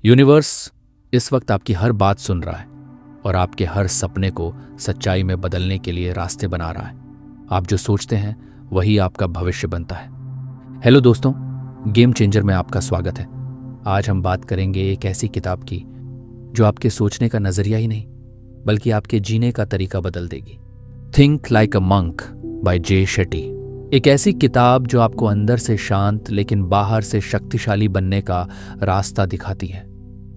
Universe इस वक्त आपकी हर बात सुन रहा है और आपके हर सपने को सच्चाई में बदलने के लिए रास्ते बना रहा है। आप जो सोचते हैं वही आपका भविष्य बनता है। हेलो दोस्तों, गेम चेंजर में आपका स्वागत है। आज हम बात करेंगे एक ऐसी किताब की जो आपके सोचने का नजरिया ही नहीं बल्कि आपके जीने का तरीका बदल देगी। Think like a monk by Jay Shetty. एक ऐसी किताब जो आपको अंदर से शांत लेकिन बाहर से शक्तिशाली बनने का रास्ता दिखाती है,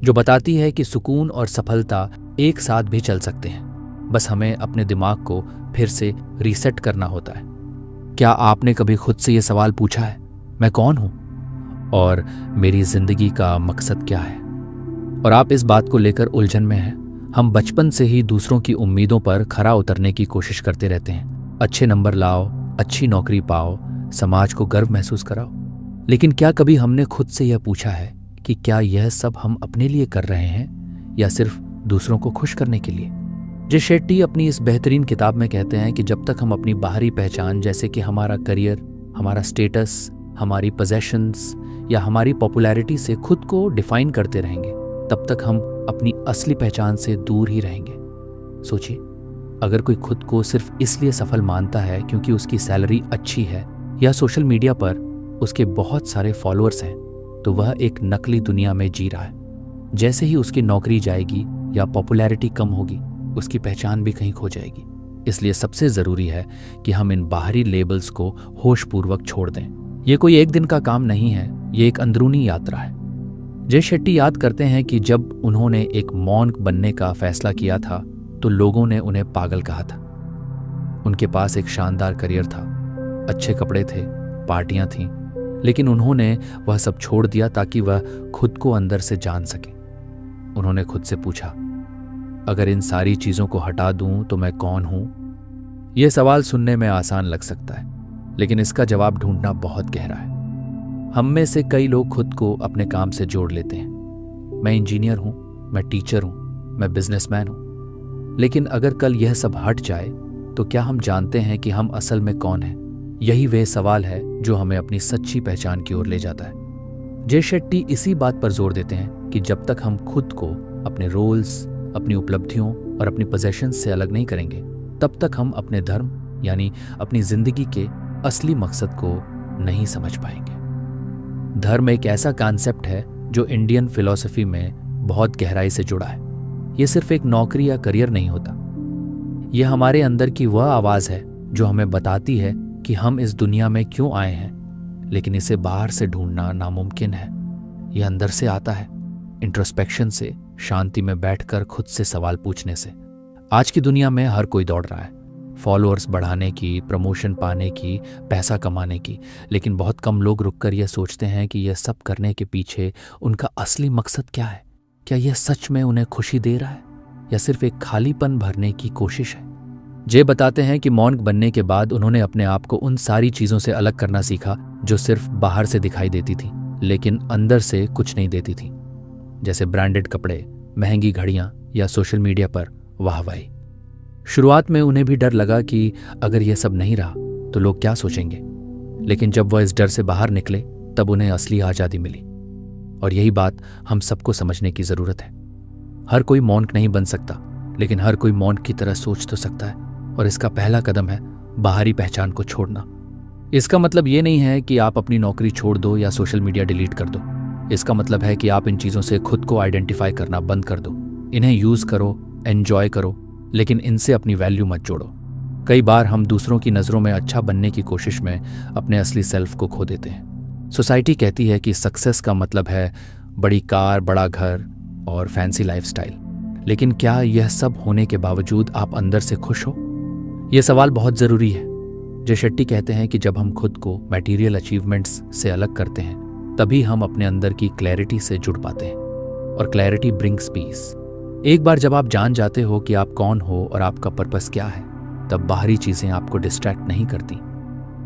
जो बताती है कि सुकून और सफलता एक साथ भी चल सकते हैं। बस हमें अपने दिमाग को फिर से रीसेट करना होता है। क्या आपने कभी खुद से ये सवाल पूछा है, मैं कौन हूं और मेरी जिंदगी का मकसद क्या है? और आप इस बात को लेकर उलझन में हैं। हम बचपन से ही दूसरों की उम्मीदों पर खरा उतरने की कोशिश करते रहते हैं। अच्छे नंबर लाओ, अच्छी नौकरी पाओ, समाज को गर्व महसूस कराओ। लेकिन क्या कभी हमने खुद से यह पूछा है कि क्या यह सब हम अपने लिए कर रहे हैं या सिर्फ दूसरों को खुश करने के लिए? जे शेट्टी अपनी इस बेहतरीन किताब में कहते हैं कि जब तक हम अपनी बाहरी पहचान जैसे कि हमारा करियर, हमारा स्टेटस, हमारी पोजेशंस या हमारी पॉपुलैरिटी से खुद को डिफाइन करते रहेंगे, तब तक हम अपनी असली पहचान से दूर ही रहेंगे। सोचिए, अगर कोई खुद को सिर्फ इसलिए सफल मानता है क्योंकि उसकी सैलरी अच्छी है या सोशल मीडिया पर उसके बहुत सारे फॉलोअर्स हैं, तो वह एक नकली दुनिया में जी रहा है। जैसे ही उसकी नौकरी जाएगी या पॉपुलैरिटी कम होगी, उसकी पहचान भी कहीं खो जाएगी। इसलिए सबसे ज़रूरी है कि हम इन बाहरी लेबल्स को होशपूर्वक छोड़ दें। ये कोई एक दिन का काम नहीं है, ये एक अंदरूनी यात्रा है। जे शेट्टी याद करते हैं कि जब उन्होंने एक मॉन्क बनने का फैसला किया था तो लोगों ने उन्हें पागल कहा था। उनके पास एक शानदार करियर था, अच्छे कपड़े थे, पार्टियां थीं, लेकिन उन्होंने वह सब छोड़ दिया ताकि वह खुद को अंदर से जान सके। उन्होंने खुद से पूछा, अगर इन सारी चीज़ों को हटा दूं तो मैं कौन हूं? यह सवाल सुनने में आसान लग सकता है, लेकिन इसका जवाब ढूंढना बहुत गहरा है। हम में से कई लोग खुद को अपने काम से जोड़ लेते हैं। मैं इंजीनियर हूं, मैं टीचर हूं, मैं बिजनेसमैन हूं। लेकिन अगर कल यह सब हट जाए तो क्या हम जानते हैं कि हम असल में कौन हैं? यही वह सवाल है जो हमें अपनी सच्ची पहचान की ओर ले जाता है। जे शेट्टी इसी बात पर जोर देते हैं कि जब तक हम खुद को अपने रोल्स, अपनी उपलब्धियों और अपनी पोजेशंस से अलग नहीं करेंगे, तब तक हम अपने धर्म यानी अपनी जिंदगी के असली मकसद को नहीं समझ पाएंगे। धर्म एक ऐसा कॉन्सेप्ट है जो इंडियन फिलॉसफी में बहुत गहराई से जुड़ा है। यह सिर्फ एक नौकरी या करियर नहीं होता। यह हमारे अंदर की वह आवाज़ है जो हमें बताती है कि हम इस दुनिया में क्यों आए हैं, लेकिन इसे बाहर से ढूंढना नामुमकिन है। यह अंदर से आता है, इंट्रोस्पेक्शन से, शांति में बैठकर खुद से सवाल पूछने से। आज की दुनिया में हर कोई दौड़ रहा है, फॉलोअर्स बढ़ाने की, प्रमोशन पाने की, पैसा कमाने की, लेकिन बहुत कम लोग रुककर यह सोचते हैं कि यह सब करने के पीछे उनका असली मकसद क्या है। क्या यह सच में उन्हें खुशी दे रहा है या सिर्फ एक खालीपन भरने की कोशिश है? जे बताते हैं कि मॉन्क बनने के बाद उन्होंने अपने आप को उन सारी चीज़ों से अलग करना सीखा जो सिर्फ बाहर से दिखाई देती थी लेकिन अंदर से कुछ नहीं देती थी, जैसे ब्रांडेड कपड़े, महंगी घड़ियां या सोशल मीडिया पर वाहवाही। शुरुआत में उन्हें भी डर लगा कि अगर यह सब नहीं रहा तो लोग क्या सोचेंगे, लेकिन जब वह इस डर से बाहर निकले तब उन्हें असली आज़ादी मिली। और यही बात हम सबको समझने की ज़रूरत है। हर कोई मॉन्क नहीं बन सकता, लेकिन हर कोई मॉन्क की तरह सोच तो सकता है, और इसका पहला कदम है बाहरी पहचान को छोड़ना। इसका मतलब ये नहीं है कि आप अपनी नौकरी छोड़ दो या सोशल मीडिया डिलीट कर दो। इसका मतलब है कि आप इन चीज़ों से खुद को आइडेंटिफाई करना बंद कर दो। इन्हें यूज़ करो, एन्जॉय करो, लेकिन इनसे अपनी वैल्यू मत जोड़ो। कई बार हम दूसरों की नज़रों में अच्छा बनने की कोशिश में अपने असली सेल्फ को खो देते हैं। सोसाइटी कहती है कि सक्सेस का मतलब है बड़ी कार, बड़ा घर और फैंसी लाइफस्टाइल, लेकिन क्या यह सब होने के बावजूद आप अंदर से खुश हो? यह सवाल बहुत ज़रूरी है। जे शेट्टी कहते हैं कि जब हम खुद को मटेरियल अचीवमेंट्स से अलग करते हैं, तभी हम अपने अंदर की क्लैरिटी से जुड़ पाते हैं, और क्लैरिटी ब्रिंग्स पीस। एक बार जब आप जान जाते हो कि आप कौन हो और आपका पर्पस क्या है, तब बाहरी चीज़ें आपको डिस्ट्रैक्ट नहीं करती।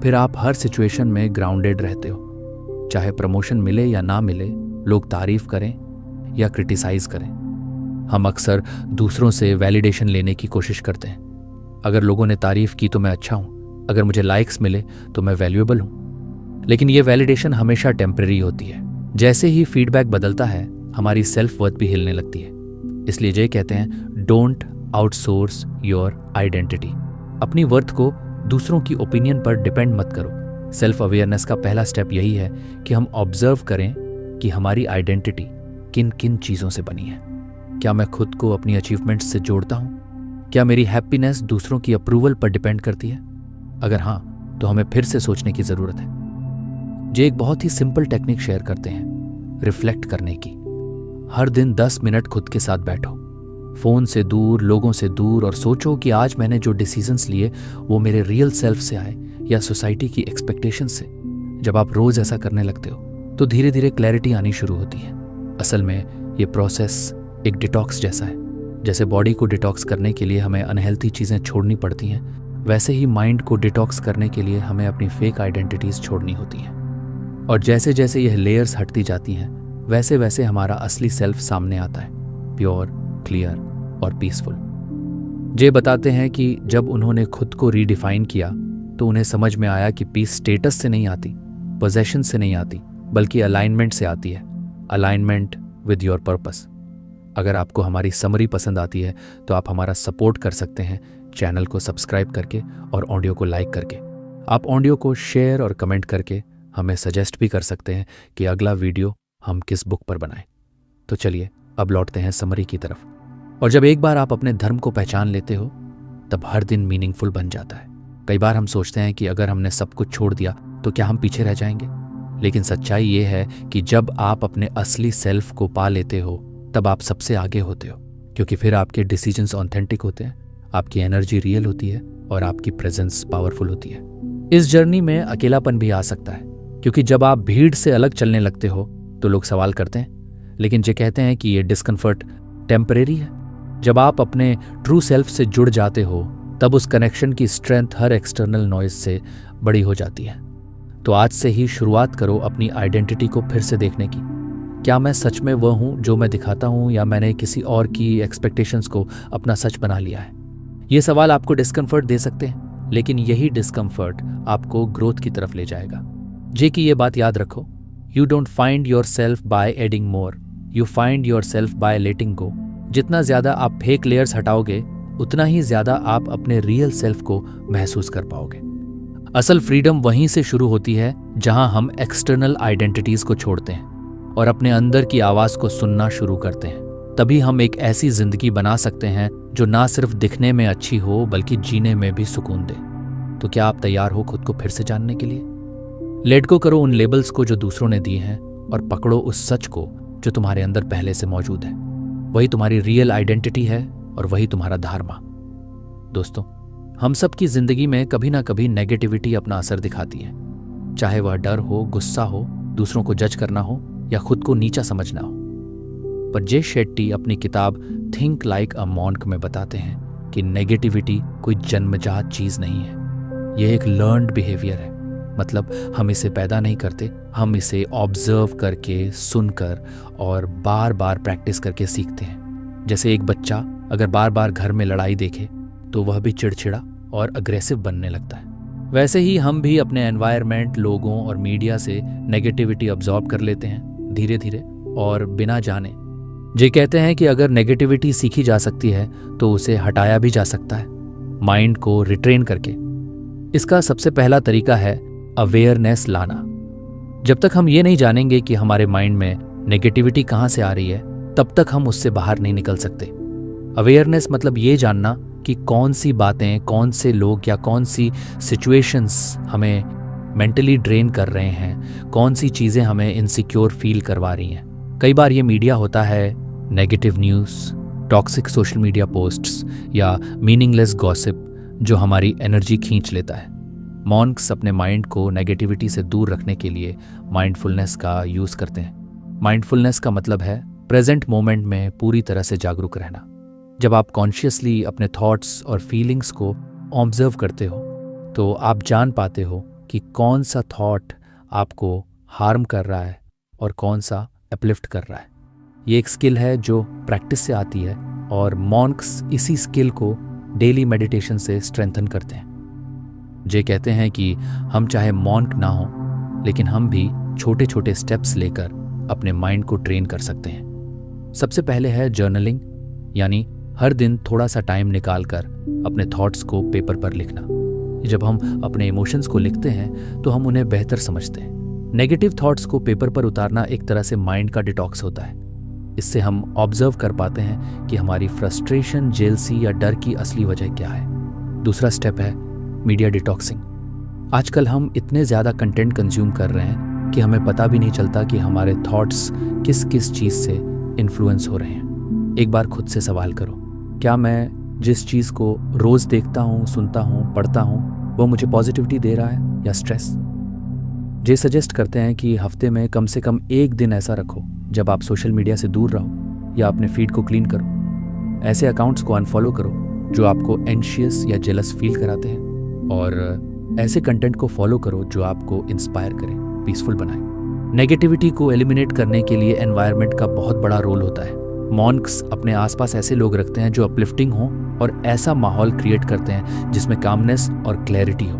फिर आप हर सिचुएशन में ग्राउंडेड रहते हो। चाहे प्रमोशन मिले या ना मिले, लोग तारीफ करें या क्रिटिसाइज करें, हम अक्सर दूसरों से वैलिडेशन लेने की कोशिश करते हैं। अगर लोगों ने तारीफ की तो मैं अच्छा हूं, अगर मुझे लाइक्स मिले तो मैं वैल्यूएबल हूं। लेकिन ये वैलिडेशन हमेशा टेम्परेरी होती है। जैसे ही फीडबैक बदलता है, हमारी सेल्फ वर्थ भी हिलने लगती है। इसलिए जय कहते हैं, डोंट आउटसोर्स योर आइडेंटिटी। अपनी वर्थ को दूसरों की ओपिनियन पर डिपेंड मत करो। सेल्फ अवेयरनेस का पहला स्टेप यही है कि हम ऑब्जर्व करें कि हमारी आइडेंटिटी किन किन चीज़ों से बनी है। क्या मैं खुद को अपनी अचीवमेंट्स से जोड़ता हूँ? क्या मेरी हैप्पीनेस दूसरों की अप्रूवल पर डिपेंड करती है? अगर हाँ, तो हमें फिर से सोचने की ज़रूरत है। जे एक बहुत ही सिंपल टेक्निक शेयर करते हैं रिफ्लेक्ट करने की। हर दिन 10 मिनट खुद के साथ बैठो, फ़ोन से दूर, लोगों से दूर, और सोचो कि आज मैंने जो डिसीजंस लिए वो मेरे रियल सेल्फ से आए या सोसाइटी की एक्सपेक्टेशन से। जब आप रोज़ ऐसा करने लगते हो तो धीरे धीरे क्लैरिटी आनी शुरू होती है। असल में ये प्रोसेस एक डिटॉक्स जैसा है। जैसे बॉडी को डिटॉक्स करने के लिए हमें अनहेल्थी चीज़ें छोड़नी पड़ती हैं, वैसे ही माइंड को डिटॉक्स करने के लिए हमें अपनी फेक आइडेंटिटीज़ छोड़नी होती हैं। और जैसे जैसे यह लेयर्स हटती जाती हैं, वैसे वैसे हमारा असली सेल्फ सामने आता है, प्योर, क्लियर और पीसफुल। जे बताते हैं कि जब उन्होंने खुद को रीडिफाइन किया तो उन्हें समझ में आया कि पीस स्टेटस से नहीं आती, पोजेशन से नहीं आती, बल्कि अलाइनमेंट से आती है। Alignment with your purpose. अगर आपको हमारी समरी पसंद आती है तो आप हमारा सपोर्ट कर सकते हैं चैनल को सब्सक्राइब करके और ऑडियो को लाइक करके। आप ऑडियो को शेयर और कमेंट करके हमें सजेस्ट भी कर सकते हैं कि अगला वीडियो हम किस बुक पर बनाएं। तो चलिए अब लौटते हैं समरी की तरफ। और जब एक बार आप अपने धर्म को पहचान लेते हो तब हर दिन मीनिंगफुल बन जाता है। कई बार हम सोचते हैं कि अगर हमने सब कुछ छोड़ दिया तो क्या हम पीछे रह जाएंगे, लेकिन सच्चाई ये है कि जब आप अपने असली सेल्फ को पा लेते हो तब आप सबसे आगे होते हो, क्योंकि फिर आपके डिसीजंस ऑथेंटिक होते हैं, आपकी एनर्जी रियल होती है और आपकी प्रेजेंस पावरफुल होती है। इस जर्नी में अकेलापन भी आ सकता है, क्योंकि जब आप भीड़ से अलग चलने लगते हो तो लोग सवाल करते हैं, लेकिन जो कहते हैं कि ये डिस्कम्फर्ट टेम्परेरी है। जब आप अपने ट्रू सेल्फ से जुड़ जाते हो तब उस कनेक्शन की स्ट्रेंथ हर एक्सटर्नल नॉइज से बड़ी हो जाती है। तो आज से ही शुरुआत करो अपनी आइडेंटिटी को फिर से देखने की। क्या मैं सच में वह हूँ जो मैं दिखाता हूँ, या मैंने किसी और की एक्सपेक्टेशंस को अपना सच बना लिया है? ये सवाल आपको डिस्कम्फर्ट दे सकते हैं, लेकिन यही डिस्कम्फर्ट आपको ग्रोथ की तरफ ले जाएगा। जे की ये बात याद रखो, you don't find yourself by adding more, you find yourself by letting go. जितना ज़्यादा आप फेक लेयर्स हटाओगे उतना ही ज़्यादा आप अपने रियल सेल्फ को महसूस कर पाओगे। असल फ्रीडम वहीं से शुरू होती है जहां हम एक्सटर्नल आइडेंटिटीज़ को छोड़ते हैं और अपने अंदर की आवाज़ को सुनना शुरू करते हैं। तभी हम एक ऐसी जिंदगी बना सकते हैं जो ना सिर्फ दिखने में अच्छी हो बल्कि जीने में भी सुकून दे। तो क्या आप तैयार हो खुद को फिर से जानने के लिए? लेट गो करो उन लेबल्स को जो दूसरों ने दिए हैं और पकड़ो उस सच को जो तुम्हारे अंदर पहले से मौजूद है। वही तुम्हारी रियल आइडेंटिटी है और वही तुम्हारा धार्मा। दोस्तों, हम सब की जिंदगी में कभी ना कभी नेगेटिविटी अपना असर दिखाती है, चाहे वह डर हो, गुस्सा हो, दूसरों को जज करना हो या खुद को नीचा समझना हो। पर जे शेट्टी अपनी किताब थिंक लाइक अ मॉन्क में बताते हैं कि नेगेटिविटी कोई जन्मजात चीज नहीं है, यह एक लर्न्ड बिहेवियर है। मतलब हम इसे पैदा नहीं करते, हम इसे ऑब्जर्व करके, सुनकर और बार बार प्रैक्टिस करके सीखते हैं। जैसे एक बच्चा अगर बार बार घर में लड़ाई देखे तो वह भी चिड़चिड़ा और अग्रेसिव बनने लगता है। वैसे ही हम भी अपने एनवायरनमेंट, लोगों और मीडिया से नेगेटिविटी अब्जॉर्ब कर लेते हैं धीरे धीरे और बिना जाने। जे कहते हैं कि अगर नेगेटिविटी सीखी जा सकती है तो उसे हटाया भी जा सकता है, माइंड को रिट्रेन करके। इसका सबसे पहला तरीका है अवेयरनेस लाना। जब तक हम ये नहीं जानेंगे कि हमारे माइंड में नेगेटिविटी कहाँ से आ रही है, तब तक हम उससे बाहर नहीं निकल सकते। अवेयरनेस मतलब ये जानना कि कौन सी बातें, कौन से लोग या कौन सी सिचुएशंस हमें मेंटली ड्रेन कर रहे हैं, कौन सी चीज़ें हमें इनसिक्योर फील करवा रही हैं। कई बार ये मीडिया होता है, negative news, toxic social media posts या मीनिंगलेस गॉसिप जो हमारी एनर्जी खींच लेता है। मॉन्क्स अपने माइंड को नेगेटिविटी से दूर रखने के लिए माइंडफुलनेस का यूज़ करते हैं। माइंडफुलनेस का मतलब है प्रेजेंट मोमेंट में पूरी तरह से जागरूक रहना। जब आप कॉन्शियसली अपने थॉट्स और फीलिंग्स को ऑब्जर्व करते हो तो आप जान पाते हो कि कौन सा थॉट आपको हार्म कर रहा है और कौन सा अपलिफ्ट कर रहा है। ये एक स्किल है जो प्रैक्टिस से आती है और मॉन्क्स इसी स्किल को डेली मेडिटेशन से स्ट्रेंथन करते हैं। जे कहते हैं कि हम चाहे मॉन्क ना हो, लेकिन हम भी छोटे छोटे स्टेप्स लेकर अपने माइंड को ट्रेन कर सकते हैं। सबसे पहले है जर्नलिंग, यानी हर दिन थोड़ा सा टाइम निकालकर अपने थॉट्स को पेपर पर लिखना। जब हम अपने इमोशंस को लिखते हैं तो हम उन्हें बेहतर समझते हैं। नेगेटिव थॉट्स को पेपर पर उतारना एक तरह से माइंड का डिटॉक्स होता है। इससे हम ऑब्जर्व कर पाते हैं कि हमारी फ्रस्ट्रेशन, जेलसी या डर की असली वजह क्या है। दूसरा स्टेप है मीडिया डिटॉक्सिंग। आजकल हम इतने ज़्यादा कंटेंट कंज्यूम कर रहे हैं कि हमें पता भी नहीं चलता कि हमारे थॉट्स किस किस चीज़ से इन्फ्लुएंस हो रहे हैं। एक बार खुद से सवाल करो, क्या मैं जिस चीज़ को रोज़ देखता हूँ, सुनता हूँ, पढ़ता हूँ, वो मुझे पॉजिटिविटी दे रहा है या स्ट्रेस? जे सजेस्ट करते हैं कि हफ्ते में कम से कम एक दिन ऐसा रखो जब आप सोशल मीडिया से दूर रहो या अपने फीड को क्लीन करो। ऐसे अकाउंट्स को अनफॉलो करो जो आपको एंशियस या जेलस फील कराते हैं, और ऐसे कंटेंट को फॉलो करो जो आपको इंस्पायर करे, पीसफुल बनाए। नेगेटिविटी को एलिमिनेट करने के लिए एनवायरनमेंट का बहुत बड़ा रोल होता है। मॉन्क्स अपने आसपास ऐसे लोग रखते हैं जो अपलिफ्टिंग हो और ऐसा माहौल क्रिएट करते हैं जिसमें कामनेस और क्लैरिटी हो।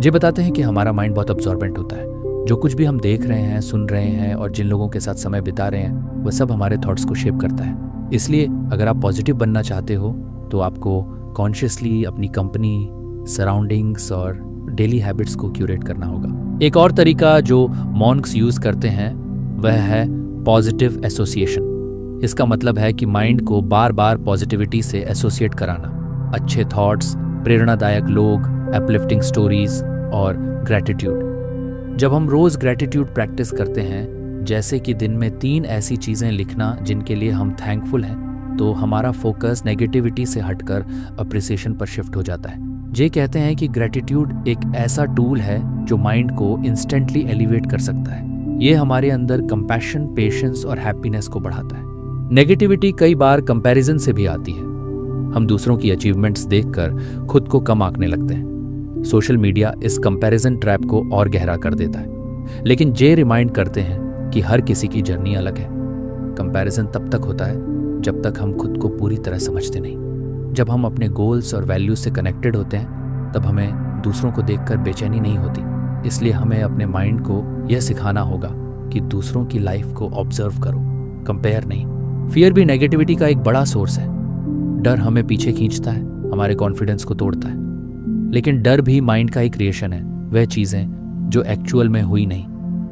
ये बताते हैं कि हमारा माइंड बहुत अब्जॉर्बेंट होता है। जो कुछ भी हम देख रहे हैं, सुन रहे हैं और जिन लोगों के साथ समय बिता रहे हैं, वह सब हमारे थॉट्स को शेप करता है। इसलिए अगर आप पॉजिटिव बनना चाहते हो तो आपको कॉन्शियसली अपनी कंपनी, सराउंडिंग्स और डेली हैबिट्स को क्यूरेट करना होगा। एक और तरीका जो मॉन्क्स यूज करते हैं वह है पॉजिटिव एसोसिएशन। इसका मतलब है कि माइंड को बार बार पॉजिटिविटी से एसोसिएट कराना। अच्छे थॉट्स, प्रेरणादायक लोग, अपलिफ्टिंग स्टोरीज और ग्रैटिट्यूड। जब हम रोज ग्रैटिट्यूड प्रैक्टिस करते हैं, जैसे कि दिन में 3 ऐसी चीजें लिखना जिनके लिए हम थैंकफुल हैं, तो हमारा फोकस नेगेटिविटी से हटकर अप्रिसिएशन पर शिफ्ट हो जाता है। जे कहते हैं कि ग्रैटिट्यूड एक ऐसा टूल है जो माइंड को इंस्टेंटली एलिवेट कर सकता है। ये हमारे अंदर कंपैशन, पेशेंस और हैप्पीनेस को बढ़ाता है। नेगेटिविटी कई बार कंपैरिजन से भी आती है। हम दूसरों की अचीवमेंट्स देखकर खुद को कम आंकने लगते हैं। सोशल मीडिया इस कंपैरिजन ट्रैप को और गहरा कर देता है। लेकिन जे रिमाइंड करते हैं कि हर किसी की जर्नी अलग है। कंपैरिजन तब तक होता है जब तक हम खुद को पूरी तरह समझते नहीं। जब हम अपने गोल्स और वैल्यूज से कनेक्टेड होते हैं, तब हमें दूसरों को देखकर बेचैनी नहीं होती। इसलिए हमें अपने माइंड को यह सिखाना होगा कि दूसरों की लाइफ को ऑब्जर्व करो, कंपेयर नहीं। फियर भी नेगेटिविटी का एक बड़ा सोर्स है। डर हमें पीछे खींचता है, हमारे कॉन्फिडेंस को तोड़ता है। लेकिन डर भी माइंड का ही क्रिएशन है। वह चीज़ें जो एक्चुअल में हुई नहीं,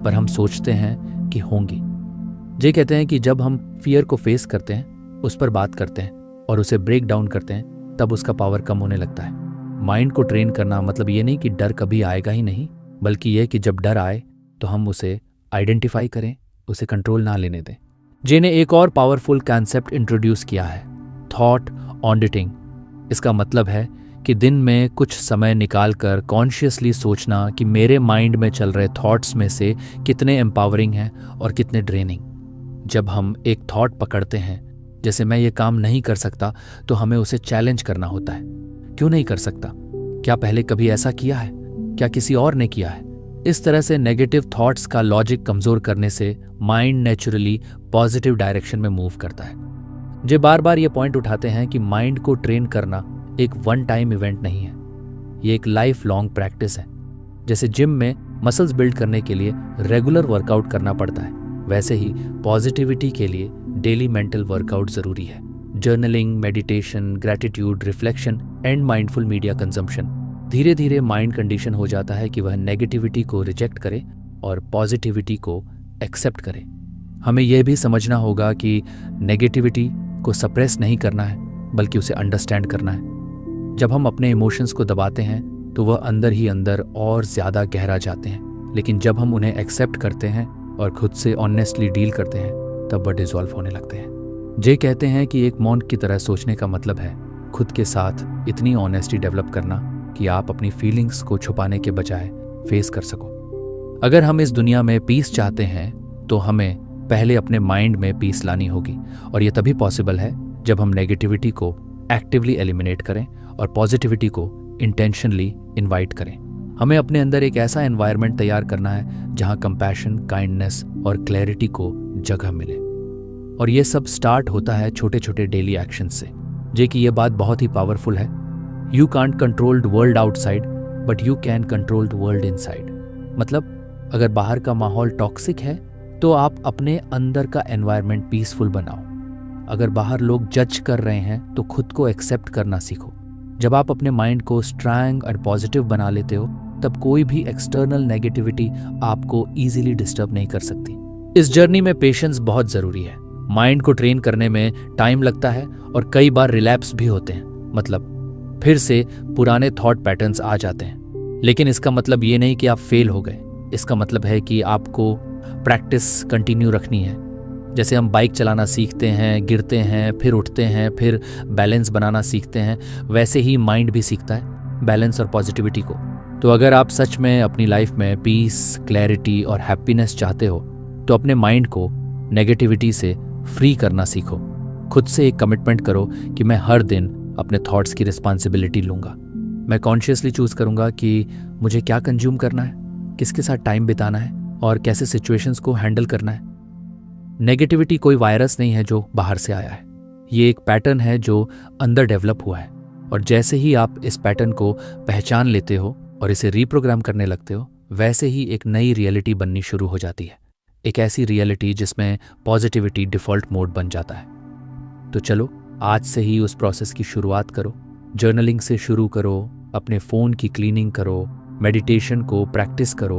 पर हम सोचते हैं कि होंगी। जे कहते हैं कि जब हम फियर को फेस करते हैं, उस पर बात करते हैं और उसे ब्रेक डाउन करते हैं, तब उसका पावर कम होने लगता है। माइंड को ट्रेन करना मतलब ये नहीं कि डर कभी आएगा ही नहीं, बल्कि यह कि जब डर आए तो हम उसे आइडेंटिफाई करें, उसे कंट्रोल ना लेने दें। जे ने एक और पावरफुल कॉन्सेप्ट इंट्रोड्यूस किया है, थॉट ऑडिटिंग। इसका मतलब है कि दिन में कुछ समय निकालकर कॉन्शियसली सोचना कि मेरे माइंड में चल रहे थॉट्स में से कितने एम्पावरिंग हैं और कितने ड्रेनिंग। जब हम एक थॉट पकड़ते हैं, जैसे मैं ये काम नहीं कर सकता, तो हमें उसे चैलेंज करना होता है। क्यों नहीं कर सकता? क्या पहले कभी ऐसा किया है? क्या किसी और ने किया है? इस तरह से नेगेटिव थॉट्स का लॉजिक कमजोर करने से माइंड नेचुरली पॉजिटिव डायरेक्शन में मूव करता है। जो बार बार ये पॉइंट उठाते हैं कि माइंड को ट्रेन करना एक वन टाइम इवेंट नहीं है, ये एक लाइफ लॉन्ग प्रैक्टिस है। जैसे जिम में मसल्स बिल्ड करने के लिए रेगुलर वर्कआउट करना पड़ता है, वैसे ही पॉजिटिविटी के लिए डेली मेंटल वर्कआउट जरूरी है। Journaling, meditation, gratitude, reflection and mindful media consumption, धीरे धीरे माइंड कंडीशन हो जाता है कि वह नेगेटिविटी को रिजेक्ट करे और पॉजिटिविटी को एक्सेप्ट करे। हमें यह भी समझना होगा कि नेगेटिविटी को सप्रेस नहीं करना है, बल्कि उसे अंडरस्टैंड करना है। जब हम अपने इमोशंस को दबाते हैं तो वह अंदर ही अंदर और ज़्यादा गहरा जाते हैं, लेकिन जब हम उन्हें एक्सेप्ट करते हैं और खुद से ऑनेस्टली डील करते हैं, तब वह डिसॉल्व होने लगते हैं। जे कहते हैं कि एक मॉन्क की तरह सोचने का मतलब है खुद के साथ इतनी ऑनेस्टी डेवलप करना कि आप अपनी फीलिंग्स को छुपाने के बजाय फेस कर सको। अगर हम इस दुनिया में पीस चाहते हैं तो हमें पहले अपने माइंड में पीस लानी होगी, और यह तभी पॉसिबल है जब हम नेगेटिविटी को एक्टिवली एलिमिनेट करें और पॉजिटिविटी को इंटेंशनली इनवाइट करें। हमें अपने अंदर एक ऐसा एनवायरनमेंट तैयार करना है जहां कंपैशन, काइंडनेस और क्लैरिटी को जगह मिले। और ये सब स्टार्ट होता है छोटे छोटे डेली एक्शन से। जे कि ये बात बहुत ही पावरफुल है। You can't control the world outside, but you can control the world inside. मतलब अगर बाहर का माहौल टॉक्सिक है तो आप अपने अंदर का एनवायरनमेंट पीसफुल बनाओ। अगर बाहर लोग जज कर रहे हैं तो खुद को एक्सेप्ट करना सीखो। जब आप अपने माइंड को स्ट्रांग और पॉजिटिव बना लेते हो तब कोई भी एक्सटर्नल नेगेटिविटी आपको इजीली डिस्टर्ब नहीं कर सकती। इस जर्नी में पेशेंस बहुत ज़रूरी है। माइंड को ट्रेन करने में टाइम लगता है और कई बार रिलैप्स भी होते हैं, मतलब फिर से पुराने थॉट पैटर्न्स आ जाते हैं। लेकिन इसका मतलब ये नहीं कि आप फेल हो गए। इसका मतलब है कि आपको प्रैक्टिस कंटिन्यू रखनी है। जैसे हम बाइक चलाना सीखते हैं, गिरते हैं, फिर उठते हैं, फिर बैलेंस बनाना सीखते हैं, वैसे ही माइंड भी सीखता है बैलेंस और पॉजिटिविटी को। तो अगर आप सच में अपनी लाइफ में पीस, क्लैरिटी और हैप्पीनेस चाहते हो तो अपने माइंड को नेगेटिविटी से फ्री करना सीखो। खुद से एक कमिटमेंट करो कि मैं हर दिन अपने थॉट्स की रिस्पॉन्सिबिलिटी लूँगा। मैं कॉन्शियसली चूज़ करूँगा कि मुझे क्या कंज्यूम करना है, किसके साथ टाइम बिताना है और कैसे सिचुएशंस को हैंडल करना है। नेगेटिविटी कोई वायरस नहीं है जो बाहर से आया है, ये एक पैटर्न है जो अंदर डेवलप हुआ है। और जैसे ही आप इस पैटर्न को पहचान लेते हो और इसे रीप्रोग्राम करने लगते हो, वैसे ही एक नई रियलिटी बननी शुरू हो जाती है। एक ऐसी रियलिटी जिसमें पॉजिटिविटी डिफ़ॉल्ट मोड बन जाता है। तो चलो आज से ही उस प्रोसेस की शुरुआत करो। जर्नलिंग से शुरू करो, अपने फ़ोन की क्लीनिंग करो, मेडिटेशन को प्रैक्टिस करो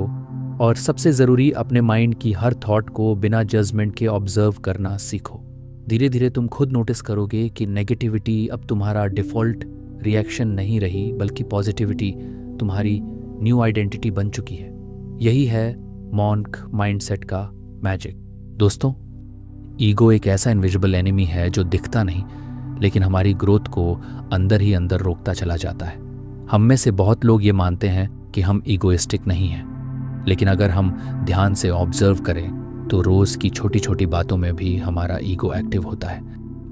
और सबसे ज़रूरी अपने माइंड की हर थॉट को बिना जजमेंट के ऑब्जर्व करना सीखो। धीरे धीरे तुम खुद नोटिस करोगे कि नेगेटिविटी अब तुम्हारा डिफ़ॉल्ट रिएक्शन नहीं रही, बल्कि पॉजिटिविटी तुम्हारी न्यू आइडेंटिटी बन चुकी है। यही है मॉन्क माइंडसेट का मैजिक। दोस्तों, ईगो एक ऐसा इनविजिबल एनिमी है जो दिखता नहीं, लेकिन हमारी ग्रोथ को अंदर ही अंदर रोकता चला जाता है। हम में से बहुत लोग ये मानते हैं कि हम ईगोइस्टिक नहीं हैं, लेकिन अगर हम ध्यान से ऑब्जर्व करें तो रोज़ की छोटी छोटी बातों में भी हमारा ईगो एक्टिव होता है।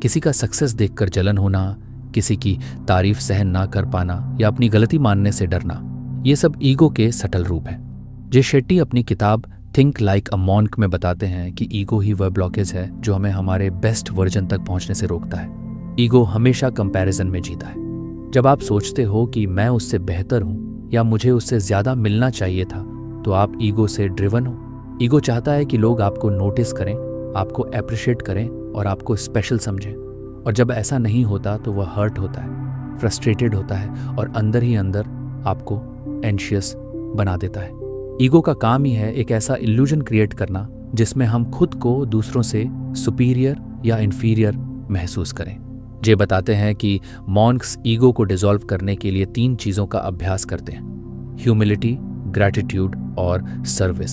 किसी का सक्सेस देखकर जलन होना, किसी की तारीफ सहन ना कर पाना या अपनी गलती मानने से डरना, ये सब ईगो के सटल रूप हैं। जे शेट्टी अपनी किताब थिंक लाइक अ मॉन्क में बताते हैं कि ईगो ही वह ब्लॉकेज है जो हमें हमारे बेस्ट वर्जन तक पहुंचने से रोकता है। ईगो हमेशा कंपैरिजन में जीता है। जब आप सोचते हो कि मैं उससे बेहतर हूं या मुझे उससे ज़्यादा मिलना चाहिए था, तो आप ईगो से ड्रिवन हो। ईगो चाहता है कि लोग आपको नोटिस करें, आपको अप्रिशिएट करें और आपको स्पेशल समझें। और जब ऐसा नहीं होता तो वह हर्ट होता है, फ्रस्ट्रेटेड होता है और अंदर ही अंदर आपको एंशियस बना देता है। ईगो का काम ही है एक ऐसा इल्यूजन क्रिएट करना जिसमें हम खुद को दूसरों से सुपीरियर या इन्फीरियर महसूस करें। जे बताते हैं कि मॉन्क्स ईगो को डिसॉल्व करने के लिए 3 चीज़ों का अभ्यास करते हैं: ह्यूमिलिटी, ग्रैटिट्यूड और सर्विस।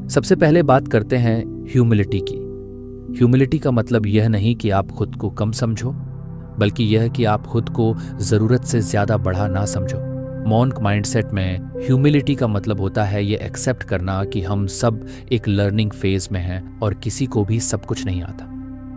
सबसे पहले बात करते हैं ह्यूमिलिटी की। ह्यूमिलिटी का मतलब यह नहीं कि आप खुद को कम समझो, बल्कि यह कि आप खुद को ज़रूरत से ज़्यादा बड़ा ना समझो। मॉन्क माइंडसेट में ह्यूमिलिटी का मतलब होता है ये एक्सेप्ट करना कि हम सब एक लर्निंग फेज में हैं और किसी को भी सब कुछ नहीं आता।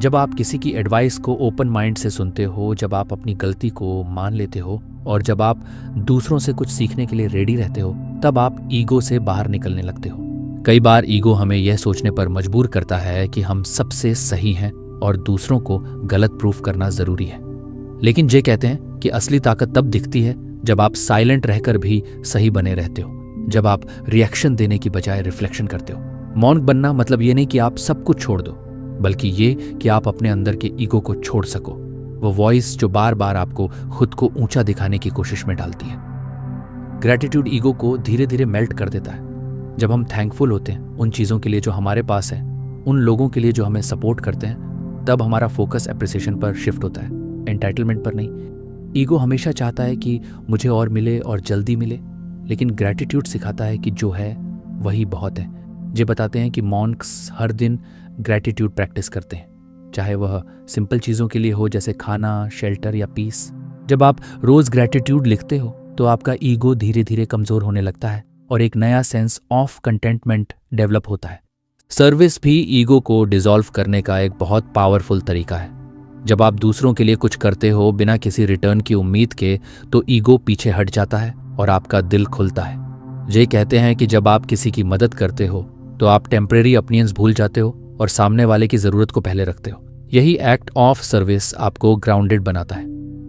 जब आप किसी की एडवाइस को ओपन माइंड से सुनते हो, जब आप अपनी गलती को मान लेते हो और जब आप दूसरों से कुछ सीखने के लिए रेडी रहते हो, तब आप ईगो से बाहर निकलने लगते हो। कई बार ईगो हमें यह सोचने पर मजबूर करता है कि हम सबसे सही हैं और दूसरों को गलत प्रूफ करना ज़रूरी है। लेकिन जे कहते हैं कि असली ताकत तब दिखती है जब आप साइलेंट रहकर भी सही बने रहते हो, जब आप रिएक्शन देने की बजाय रिफ्लेक्शन करते हो। मॉन्क बनना मतलब ये नहीं कि आप सब कुछ छोड़ दो, बल्कि ये कि आप अपने अंदर के ईगो को छोड़ सको, वो वॉइस जो बार बार आपको खुद को ऊंचा दिखाने की कोशिश में डालती है। ग्रैटिट्यूड ईगो को धीरे धीरे मेल्ट कर देता है। जब हम थैंकफुल होते हैं उन चीज़ों के लिए जो हमारे पास है, उन लोगों के लिए जो हमें सपोर्ट करते हैं, तब हमारा फोकस एप्रिसिएशन पर शिफ्ट होता है, एंटाइटलमेंट पर नहीं। ईगो हमेशा चाहता है कि मुझे और मिले और जल्दी मिले, लेकिन ग्रैटिट्यूड सिखाता है कि जो है वही बहुत है। ये बताते हैं कि मॉन्क्स हर दिन ग्रैटिट्यूड प्रैक्टिस करते हैं, चाहे वह सिंपल चीज़ों के लिए हो जैसे खाना, शेल्टर या पीस। जब आप रोज़ ग्रैटिट्यूड लिखते हो तो आपका ईगो धीरे धीरे कमज़ोर होने लगता है और एक नया सेंस ऑफ कंटेंटमेंट डेवलप होता है। सर्विस भी ईगो को डिसॉल्व करने का एक बहुत पावरफुल तरीका है। जब आप दूसरों के लिए कुछ करते हो बिना किसी रिटर्न की उम्मीद के, तो ईगो पीछे हट जाता है और आपका दिल खुलता है। ये कहते हैं कि जब आप किसी की मदद करते हो तो आप टेम्परेरी अपनियंस भूल जाते हो और सामने वाले की ज़रूरत को पहले रखते हो। यही एक्ट ऑफ सर्विस आपको ग्राउंडेड बनाता है।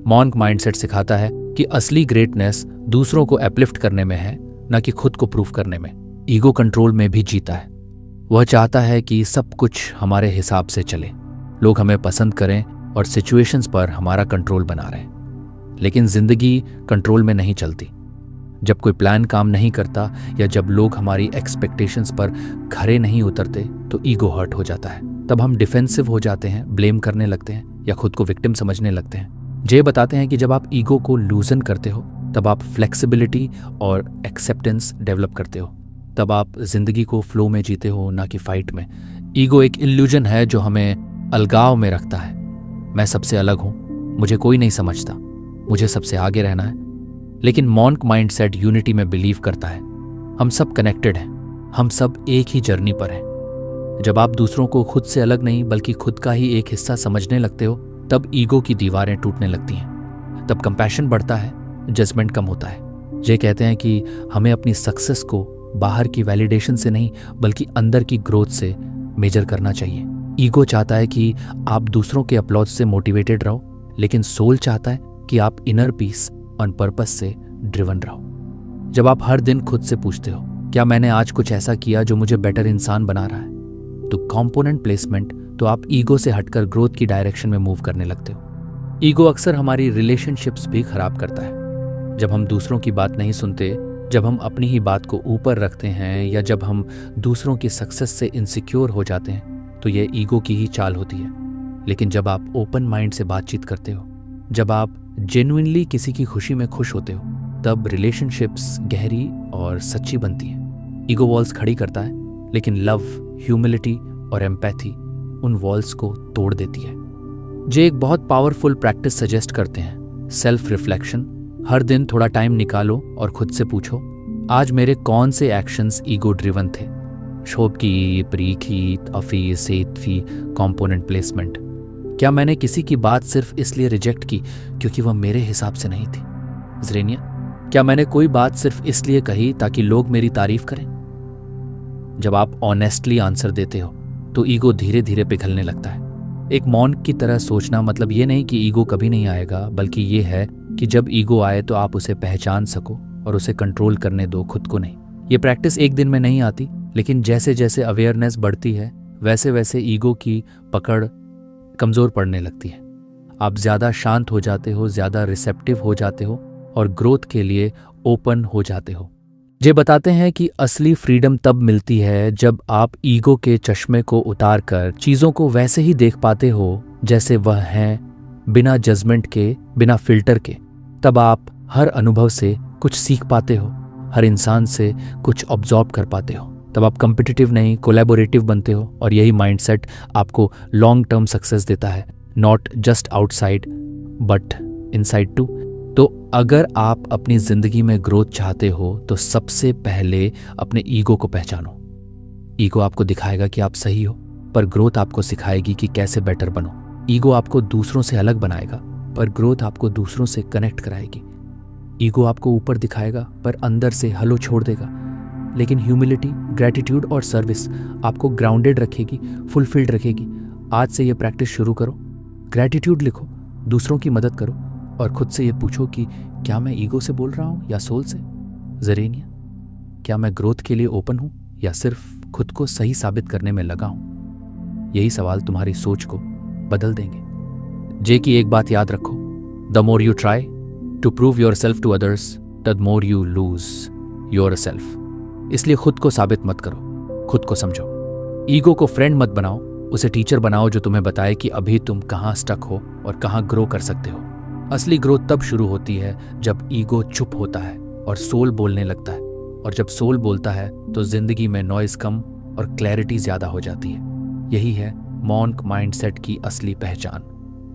मॉन्क माइंडसेट सिखाता है कि असली ग्रेटनेस दूसरों को अपलिफ्ट करने में है, न कि खुद को प्रूफ करने में। ईगो कंट्रोल में भी जीता है। वह चाहता है कि सब कुछ हमारे हिसाब से चले। लोग हमें पसंद करें और सिचुएशंस पर हमारा कंट्रोल बना रहे हैं। लेकिन जिंदगी कंट्रोल में नहीं चलती। जब कोई प्लान काम नहीं करता या जब लोग हमारी एक्सपेक्टेशंस पर खरे नहीं उतरते तो ईगो हर्ट हो जाता है। तब हम डिफेंसिव हो जाते हैं, ब्लेम करने लगते हैं या खुद को विक्टिम समझने लगते हैं। जे बताते हैं कि जब आप ईगो को लूजन करते हो तब आप फ्लेक्सिबिलिटी और एक्सेप्टेंस डेवलप करते हो। तब आप जिंदगी को फ्लो में जीते हो, ना कि फाइट में। ईगो एक इल्यूजन है जो हमें अलगाव में रखता है। मैं सबसे अलग हूं, मुझे कोई नहीं समझता, मुझे सबसे आगे रहना है। लेकिन मॉन्क माइंडसेट यूनिटी में बिलीव करता है। हम सब कनेक्टेड हैं, हम सब एक ही जर्नी पर हैं। जब आप दूसरों को खुद से अलग नहीं बल्कि खुद का ही एक हिस्सा समझने लगते हो तब ईगो की दीवारें टूटने लगती हैं। तब कंपैशन बढ़ता है, जजमेंट कम होता है। जे कहते हैं कि हमें अपनी सक्सेस को बाहर की वैलिडेशन से नहीं बल्कि अंदर की ग्रोथ से मेजर करना चाहिए। ईगो चाहता है कि आप दूसरों के अपलॉज से मोटिवेटेड रहो, लेकिन सोल चाहता है कि आप इनर पीस और पर्पस से ड्रिवन रहो। जब आप हर दिन खुद से पूछते हो क्या मैंने आज कुछ ऐसा किया जो मुझे बेटर इंसान बना रहा है, तो कंपोनेंट प्लेसमेंट, तो आप ईगो से हटकर ग्रोथ की डायरेक्शन में मूव करने लगते हो। ईगो अक्सर हमारी रिलेशनशिप्स भी खराब करता है। जब हम दूसरों की बात नहीं सुनते, जब हम अपनी ही बात को ऊपर रखते हैं या जब हम दूसरों की सक्सेस से इनसिक्योर हो जाते हैं तो ये ईगो की ही चाल होती है। लेकिन जब आप ओपन माइंड से बातचीत करते हो, जब आप जेन्युइनली किसी की खुशी में खुश होते हो, तब रिलेशनशिप्स गहरी और सच्ची बनती हैं। ईगो वॉल्स खड़ी करता है, लेकिन लव, ह्यूमिलिटी और एम्पैथी उन वॉल्स को तोड़ देती है। जे एक बहुत पावरफुल प्रैक्टिस सजेस्ट करते हैं, सेल्फ रिफ्लेक्शन। हर दिन थोड़ा टाइम निकालो और खुद से पूछो, आज मेरे कौन से एक्शंस ईगो ड्रिवन थे। शोबकी, प्रीखी, अफी, सेतफी, कंपोनेंट प्लेसमेंट। क्या मैंने किसी की बात सिर्फ इसलिए रिजेक्ट की क्योंकि वह मेरे हिसाब से नहीं थी। ज़रेनिया, क्या मैंने कोई बात सिर्फ इसलिए कही ताकि लोग मेरी तारीफ करें। जब आप ऑनेस्टली आंसर देते हो तो ईगो धीरे धीरे पिघलने लगता है। एक मॉन्क की तरह सोचना मतलब ये नहीं कि ईगो कभी नहीं आएगा, बल्कि ये है कि जब ईगो आए तो आप उसे पहचान सको और उसे कंट्रोल करने दो, खुद को नहीं। ये प्रैक्टिस एक दिन में नहीं आती, लेकिन जैसे जैसे अवेयरनेस बढ़ती है वैसे वैसे ईगो की पकड़ कमज़ोर पड़ने लगती है। आप ज़्यादा शांत हो जाते हो, ज़्यादा रिसेप्टिव हो जाते हो और ग्रोथ के लिए ओपन हो जाते हो। ये बताते हैं कि असली फ्रीडम तब मिलती है जब आप ईगो के चश्मे को उतार कर चीज़ों को वैसे ही देख पाते हो जैसे वह हैं, बिना जजमेंट के, बिना फिल्टर के। तब आप हर अनुभव से कुछ सीख पाते हो, हर इंसान से कुछ ऑब्जॉर्व कर पाते हो। तब आप कॉम्पिटिटिव नहीं, कोलैबोरेटिव बनते हो और यही माइंडसेट आपको लॉन्ग टर्म सक्सेस देता है, not just outside but inside too. तो अगर आप अपनी जिंदगी में ग्रोथ चाहते हो तो सबसे पहले अपने ईगो को पहचानो। ईगो आपको दिखाएगा कि आप सही हो, पर ग्रोथ आपको सिखाएगी कि कैसे बेटर बनो। ईगो आपको दूसरों से अलग बनाएगा, पर ग्रोथ आपको दूसरों से कनेक्ट कराएगी। ईगो आपको ऊपर दिखाएगा पर अंदर से हलो छोड़ देगा, लेकिन ह्यूमिलिटी, ग्रैटिट्यूड और सर्विस आपको ग्राउंडेड रखेगी, फुलफिल्ड रखेगी। आज से ये प्रैक्टिस शुरू करो। ग्रैटिट्यूड लिखो, दूसरों की मदद करो और खुद से ये पूछो कि क्या मैं ईगो से बोल रहा हूँ या सोल से। ज़रेनिया, क्या मैं ग्रोथ के लिए ओपन हूँ या सिर्फ खुद को सही साबित करने में लगा हूँ। यही सवाल तुम्हारी सोच को बदल देंगे। जे की एक बात याद रखो, the more you try to prove yourself to others the more you lose yourself. इसलिए खुद को साबित मत करो, खुद को समझो। ईगो को फ्रेंड मत बनाओ, उसे टीचर बनाओ जो तुम्हें बताए कि अभी तुम कहाँ स्टक हो और कहाँ ग्रो कर सकते हो। असली ग्रोथ तब शुरू होती है जब ईगो चुप होता है और सोल बोलने लगता है, और जब सोल बोलता है तो जिंदगी में नॉइज कम और क्लैरिटी ज्यादा हो जाती है। यही है मॉन्क माइंडसेट की असली पहचान।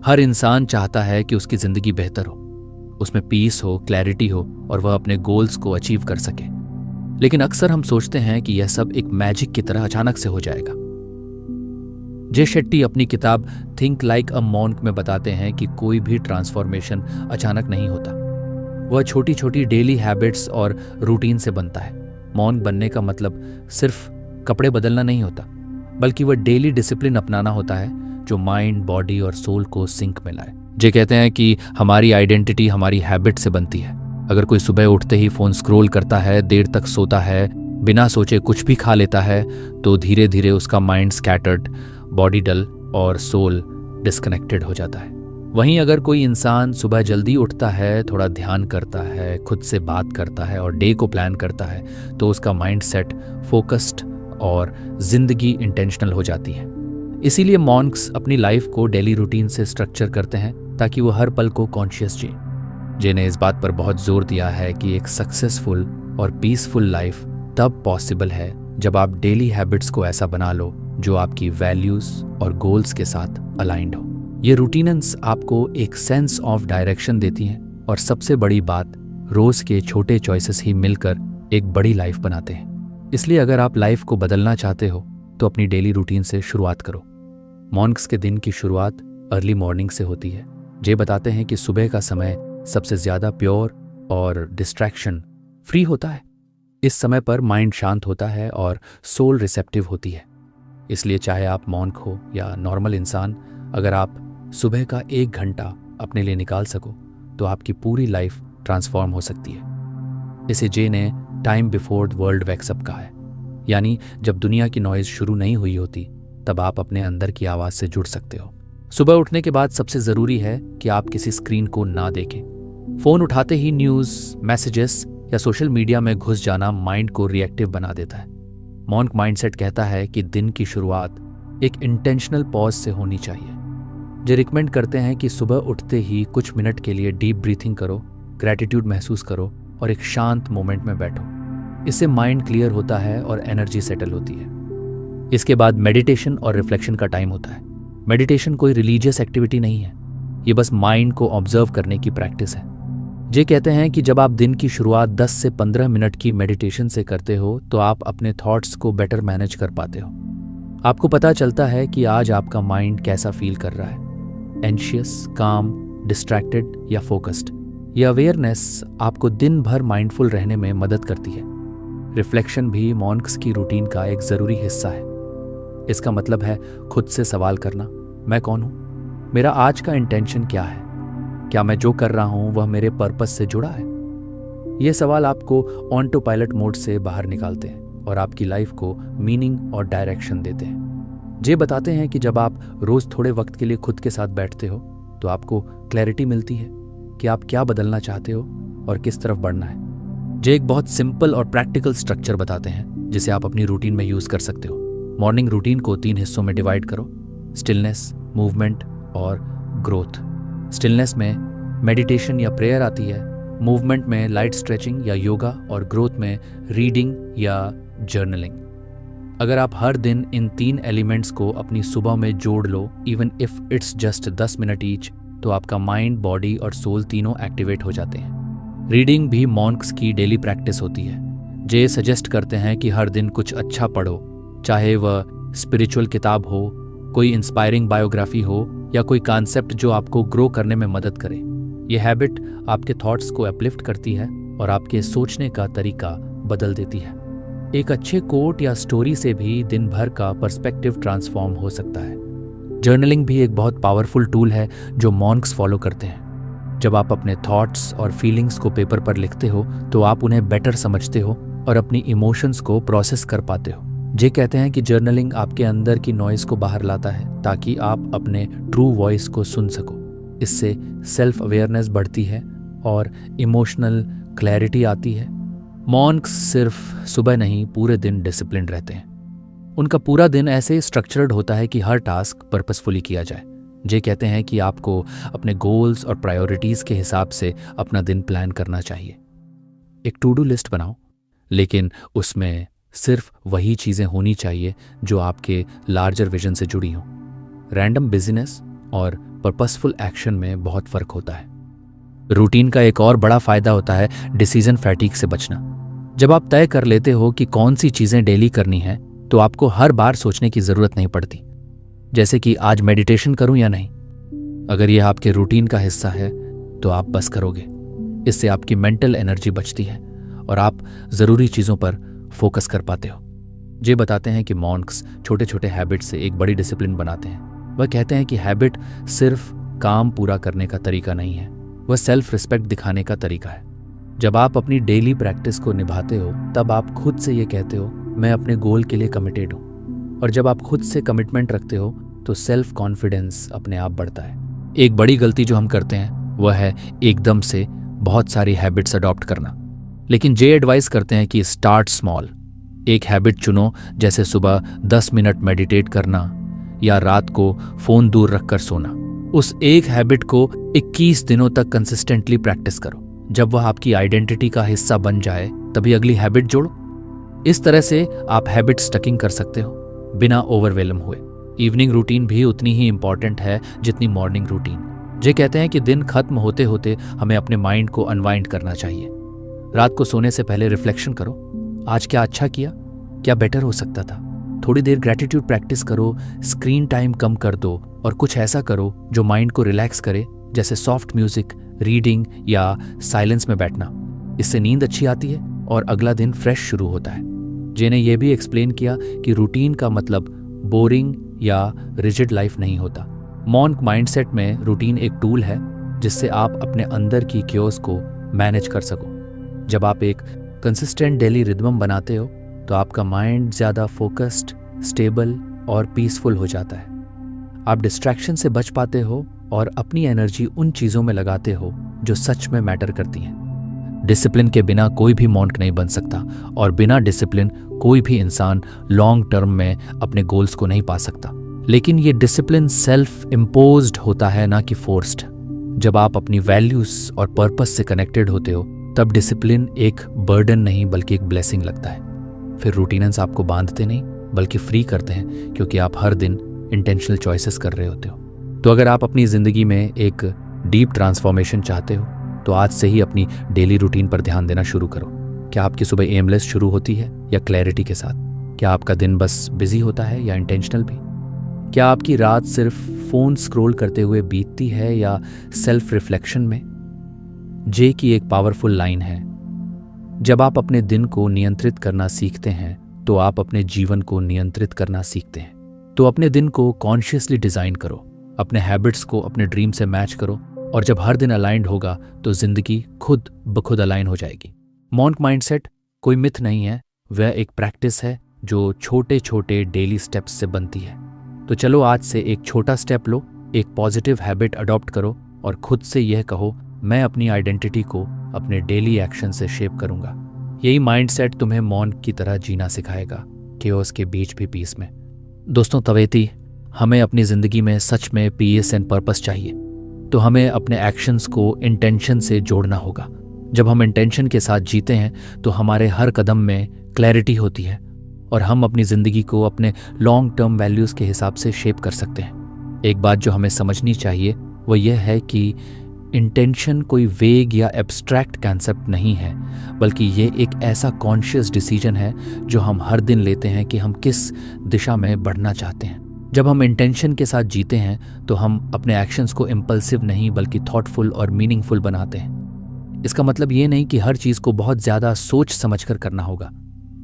हर इंसान चाहता है कि उसकी जिंदगी बेहतर हो, उसमें पीस हो, क्लैरिटी हो और वह अपने गोल्स को अचीव कर सके। लेकिन अक्सर हम सोचते हैं कि यह सब एक मैजिक की तरह अचानक से हो जाएगा। जे शेट्टी अपनी किताब थिंक लाइक अ मॉन्क में बताते हैं कि कोई भी ट्रांसफॉर्मेशन अचानक नहीं होता, वह छोटी छोटी डेली हैबिट्स और रूटीन से बनता है। मॉन्क बनने का मतलब सिर्फ कपड़े बदलना नहीं होता, बल्कि वह डेली डिसिप्लिन अपनाना होता है जो माइंड, बॉडी और सोल को सिंक में लाए। जे कहते हैं कि हमारी आइडेंटिटी हमारी हैबिट से बनती है। अगर कोई सुबह उठते ही फोन स्क्रॉल करता है, देर तक सोता है, बिना सोचे कुछ भी खा लेता है, तो धीरे धीरे उसका माइंड स्कैटर्ड, बॉडी डल और सोल डिस्कनेक्टेड हो जाता है। वहीं अगर कोई इंसान सुबह जल्दी उठता है, थोड़ा ध्यान करता है, खुद से बात करता है और डे को प्लान करता है, तो उसका माइंड सेट फोकस्ड और जिंदगी इंटेंशनल हो जाती है। इसीलिए मॉन्क्स अपनी लाइफ को डेली रूटीन से स्ट्रक्चर करते हैं ताकि वो हर पल को कॉन्शियस जिए। जे ने इस बात पर बहुत जोर दिया है कि एक सक्सेसफुल और पीसफुल लाइफ तब पॉसिबल है जब आप डेली हैबिट्स को ऐसा बना लो जो आपकी वैल्यूज और गोल्स के साथ अलाइंड हो। ये रूटीन्स आपको एक सेंस ऑफ डायरेक्शन देती हैं और सबसे बड़ी बात, रोज के छोटे चॉइसेस ही मिलकर एक बड़ी लाइफ बनाते हैं। इसलिए अगर आप लाइफ को बदलना चाहते हो तो अपनी डेली रूटीन से शुरुआत करो। मॉन्क्स के दिन की शुरुआत अर्ली मॉर्निंग से होती है। जे बताते हैं कि सुबह का समय सबसे ज्यादा प्योर और डिस्ट्रैक्शन फ्री होता है। इस समय पर माइंड शांत होता है और सोल रिसेप्टिव होती है। इसलिए चाहे आप मॉन्क हो या नॉर्मल इंसान, अगर आप सुबह का 1 घंटा अपने लिए निकाल सको तो आपकी पूरी लाइफ ट्रांसफॉर्म हो सकती है। इसे जे ने time before the world wakes up कहा है, यानी जब दुनिया की नॉइज शुरू नहीं हुई होती तब आप अपने अंदर की आवाज से जुड़ सकते हो। सुबह उठने के बाद सबसे जरूरी है कि आप किसी स्क्रीन को ना देखें। फोन उठाते ही न्यूज, मैसेजेस या सोशल मीडिया में घुस जाना माइंड को रिएक्टिव बना देता है। मॉन्क माइंडसेट कहता है कि दिन की शुरुआत एक इंटेंशनल पॉज से होनी चाहिए। जो रिकमेंड करते हैं कि सुबह उठते ही कुछ मिनट के लिए डीप ब्रीथिंग करो, ग्रैटिट्यूड महसूस करो और एक शांत मोमेंट में बैठो। इससे माइंड क्लियर होता है और एनर्जी सेटल होती है। इसके बाद मेडिटेशन और रिफ्लेक्शन का टाइम होता है। मेडिटेशन कोई रिलीजियस एक्टिविटी नहीं है, ये बस माइंड को ऑब्जर्व करने की प्रैक्टिस है। जे कहते हैं कि जब आप दिन की शुरुआत 10 से 15 मिनट की मेडिटेशन से करते हो तो आप अपने थॉट्स को बेटर मैनेज कर पाते हो। आपको पता चलता है कि आज आपका माइंड कैसा फील कर रहा है, एंशियस, काम, डिस्ट्रैक्टेड या फोकस्ड। ये अवेयरनेस आपको दिन भर माइंडफुल रहने में मदद करती है। रिफ्लेक्शन भी मॉन्क्स की रूटीन का एक ज़रूरी हिस्सा है। इसका मतलब है खुद से सवाल करना, मैं कौन हूँ, मेरा आज का इंटेंशन क्या है, क्या मैं जो कर रहा हूँ वह मेरे पर्पस से जुड़ा है। ये सवाल आपको ऑटो पायलट मोड से बाहर निकालते हैं और आपकी लाइफ को मीनिंग और डायरेक्शन देते हैं। जे बताते हैं कि जब आप रोज थोड़े वक्त के लिए खुद के साथ बैठते हो तो आपको क्लैरिटी मिलती है कि आप क्या बदलना चाहते हो और किस तरफ बढ़ना है। जे एक बहुत सिंपल और प्रैक्टिकल स्ट्रक्चर बताते हैं जिसे आप अपनी रूटीन में यूज कर सकते हो। मॉर्निंग रूटीन को 3 हिस्सों में डिवाइड करो, स्टिलनेस, मूवमेंट और ग्रोथ। स्टिलनेस में मेडिटेशन या प्रेयर आती है, मूवमेंट में लाइट स्ट्रेचिंग या योगा और ग्रोथ में रीडिंग या जर्नलिंग। अगर आप हर दिन इन 3 एलिमेंट्स को अपनी सुबह में जोड़ लो, even if it's just 10 minute each, तो आपका माइंड, बॉडी और सोल तीनों एक्टिवेट हो जाते हैं। रीडिंग भी मॉन्क्स की डेली प्रैक्टिस होती है। जे सजेस्ट करते हैं कि हर दिन कुछ अच्छा पढ़ो, चाहे वह स्पिरिचुअल किताब हो, कोई इंस्पायरिंग बायोग्राफी हो या कोई कॉन्सेप्ट जो आपको ग्रो करने में मदद करे। यह हैबिट आपके थॉट्स को अपलिफ्ट करती है और आपके सोचने का तरीका बदल देती है। एक अच्छे कोट या स्टोरी से भी दिन भर का पर्सपेक्टिव ट्रांसफॉर्म हो सकता है। जर्नलिंग भी एक बहुत पावरफुल टूल है जो मॉन्क्स फॉलो करते हैं। जब आप अपने थॉट्स और फीलिंग्स को पेपर पर लिखते हो तो आप उन्हें बेटर समझते हो और अपनी इमोशंस को प्रोसेस कर पाते हो। जे कहते हैं कि जर्नलिंग आपके अंदर की नॉइज को बाहर लाता है ताकि आप अपने ट्रू वॉइस को सुन सको। इससे सेल्फ अवेयरनेस बढ़ती है और इमोशनल क्लैरिटी आती है। मॉन्क्स सिर्फ सुबह नहीं, पूरे दिन डिसिप्लिन्ड रहते हैं। उनका पूरा दिन ऐसे स्ट्रक्चर्ड होता है कि हर टास्क पर्पसफुली किया जाए। जे कहते हैं कि आपको अपने गोल्स और प्रायोरिटीज़ के हिसाब से अपना दिन प्लान करना चाहिए। एक टू डू लिस्ट बनाओ, लेकिन उसमें सिर्फ वही चीज़ें होनी चाहिए जो आपके लार्जर विजन से जुड़ी हों। रैंडम बिजीनेस और पर्पसफुल एक्शन में बहुत फ़र्क होता है। रूटीन का एक और बड़ा फ़ायदा होता है डिसीजन फैटीग से बचना। जब आप तय कर लेते हो कि कौन सी चीज़ें डेली करनी है तो आपको हर बार सोचने की ज़रूरत नहीं पड़ती, जैसे कि आज मेडिटेशन करूं या नहीं। अगर यह आपके रूटीन का हिस्सा है तो आप बस करोगे। इससे आपकी मेंटल एनर्जी बचती है और आप ज़रूरी चीज़ों पर फोकस कर पाते हो। जे बताते हैं कि मॉन्क्स छोटे छोटे हैबिट से एक बड़ी डिसिप्लिन बनाते हैं। वह कहते हैं कि हैबिट सिर्फ काम पूरा करने का तरीका नहीं है, वह सेल्फ रिस्पेक्ट दिखाने का तरीका है। जब आप अपनी डेली प्रैक्टिस को निभाते हो तब आप खुद से ये कहते हो, मैं अपने गोल के लिए कमिटेड हूँ। और जब आप खुद से कमिटमेंट रखते हो तो सेल्फ कॉन्फिडेंस अपने आप बढ़ता है। एक बड़ी गलती जो हम करते हैं वह है एकदम से बहुत सारी हैबिट्स अडॉप्ट करना। लेकिन जे एडवाइस करते हैं कि स्टार्ट स्मॉल। एक हैबिट चुनो, जैसे सुबह 10 मिनट मेडिटेट करना या रात को फोन दूर रखकर सोना। उस एक हैबिट को 21 दिनों तक कंसिस्टेंटली प्रैक्टिस करो। जब वह आपकी आइडेंटिटी का हिस्सा बन जाए तभी अगली हैबिट जोड़ो। इस तरह से आप हैबिट स्टकिंग कर सकते हो बिना ओवरवेलम हुए। इवनिंग रूटीन भी उतनी ही इंपॉर्टेंट है जितनी मॉर्निंग रूटीन। जे कहते हैं कि दिन खत्म होते होते हमें अपने माइंड को अनवाइंड करना चाहिए। रात को सोने से पहले रिफ्लेक्शन करो, आज क्या अच्छा किया, क्या बेटर हो सकता था। थोड़ी देर ग्रैटिट्यूड प्रैक्टिस करो, स्क्रीन टाइम कम कर दो और कुछ ऐसा करो जो माइंड को रिलैक्स करे, जैसे सॉफ्ट म्यूजिक, रीडिंग या साइलेंस में बैठना। इससे नींद अच्छी आती है और अगला दिन फ्रेश शुरू होता है। जे ने यह भी एक्सप्लेन किया कि रूटीन का मतलब बोरिंग या रिजिड लाइफ नहीं होता। मॉन्क माइंडसेट में रूटीन एक टूल है जिससे आप अपने अंदर की क्योस को मैनेज कर सको। जब आप एक कंसिस्टेंट डेली रिदम बनाते हो तो आपका माइंड ज़्यादा फोकस्ड, स्टेबल और पीसफुल हो जाता है। आप डिस्ट्रैक्शन से बच पाते हो और अपनी एनर्जी उन चीज़ों में लगाते हो जो सच में मैटर करती हैं। डिसिप्लिन के बिना कोई भी मॉन्क नहीं बन सकता और बिना डिसिप्लिन कोई भी इंसान लॉन्ग टर्म में अपने गोल्स को नहीं पा सकता। लेकिन ये डिसिप्लिन सेल्फ इम्पोज्ड होता है, ना कि फोर्स्ड। जब आप अपनी वैल्यूज और पर्पस से कनेक्टेड होते हो तब डिसिप्लिन एक बर्डन नहीं बल्कि एक ब्लेसिंग लगता है। फिर रूटीन्स आपको बांधते नहीं बल्कि फ्री करते हैं, क्योंकि आप हर दिन इंटेंशनल चॉइसेस कर रहे होते हो। तो अगर आप अपनी ज़िंदगी में एक डीप ट्रांसफॉर्मेशन चाहते हो तो आज से ही अपनी डेली रूटीन पर ध्यान देना शुरू करो। क्या आपकी सुबह एमलेस शुरू होती है या क्लैरिटी के साथ? क्या आपका दिन बस बिजी होता है या इंटेंशनल भी? क्या आपकी रात सिर्फ फ़ोन स्क्रॉल करते हुए बीतती है या सेल्फ रिफ्लेक्शन में? जे की एक पावरफुल लाइन है, जब आप अपने दिन को नियंत्रित करना सीखते हैं तो आप अपने जीवन को नियंत्रित करना सीखते हैं। तो अपने दिन को कॉन्शियसली डिज़ाइन करो, अपने हैबिट्स को अपने ड्रीम से मैच करो और जब हर दिन अलाइंड होगा तो जिंदगी खुद ब खुद अलाइन हो जाएगी। मॉन्क माइंडसेट कोई मिथ नहीं है, वह एक प्रैक्टिस है जो छोटे छोटे डेली स्टेप्स से बनती है। तो चलो आज से एक छोटा स्टेप लो, एक पॉजिटिव हैबिट अडॉप्ट करो और खुद से यह कहो, मैं अपनी आइडेंटिटी को अपने डेली एक्शन से शेप करूंगा। यही माइंडसेट तुम्हें मॉन्क की तरह जीना सिखाएगा, केओस के बीच भी पीस में। दोस्तों तवेती, हमें अपनी ज़िंदगी में सच में पीस एंड पर्पस चाहिए तो हमें अपने एक्शंस को इंटेंशन से जोड़ना होगा। जब हम इंटेंशन के साथ जीते हैं तो हमारे हर कदम में क्लैरिटी होती है और हम अपनी ज़िंदगी को अपने लॉन्ग टर्म वैल्यूज़ के हिसाब से शेप कर सकते हैं। एक बात जो हमें समझनी चाहिए वह यह है कि इंटेंशन कोई वेग या एब्स्ट्रैक्ट कॉन्सेप्ट नहीं है, बल्कि ये एक ऐसा कॉन्शियस डिसीजन है जो हम हर दिन लेते हैं कि हम किस दिशा में बढ़ना चाहते हैं। जब हम इंटेंशन के साथ जीते हैं तो हम अपने एक्शंस को इम्पल्सिव नहीं बल्कि थॉटफुल और मीनिंगफुल बनाते हैं। इसका मतलब ये नहीं कि हर चीज़ को बहुत ज़्यादा सोच समझकर करना होगा,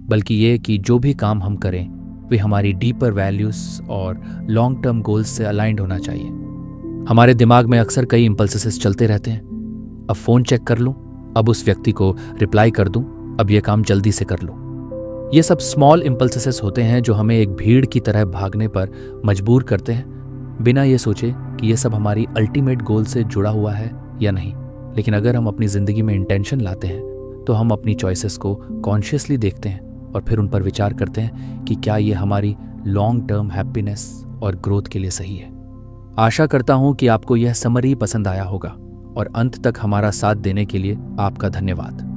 बल्कि ये कि जो भी काम हम करें वे हमारी डीपर वैल्यूज़ और लॉन्ग टर्म गोल्स से अलाइंड होना चाहिए। हमारे दिमाग में अक्सर कई इम्पल्सेस चलते रहते हैं। अब फ़ोन चेक कर लूँ, अब उस व्यक्ति को रिप्लाई कर दूँ, अब ये काम जल्दी से कर लूँ। ये सब स्मॉल इम्पल्सेस होते हैं जो हमें एक भीड़ की तरह भागने पर मजबूर करते हैं, बिना ये सोचे कि ये सब हमारी अल्टीमेट गोल से जुड़ा हुआ है या नहीं। लेकिन अगर हम अपनी ज़िंदगी में इंटेंशन लाते हैं तो हम अपनी चॉइसेस को कॉन्शियसली देखते हैं और फिर उन पर विचार करते हैं कि क्या ये हमारी लॉन्ग टर्म हैप्पीनेस और ग्रोथ के लिए सही है। आशा करता हूँ कि आपको यह समरी पसंद आया होगा और अंत तक हमारा साथ देने के लिए आपका धन्यवाद।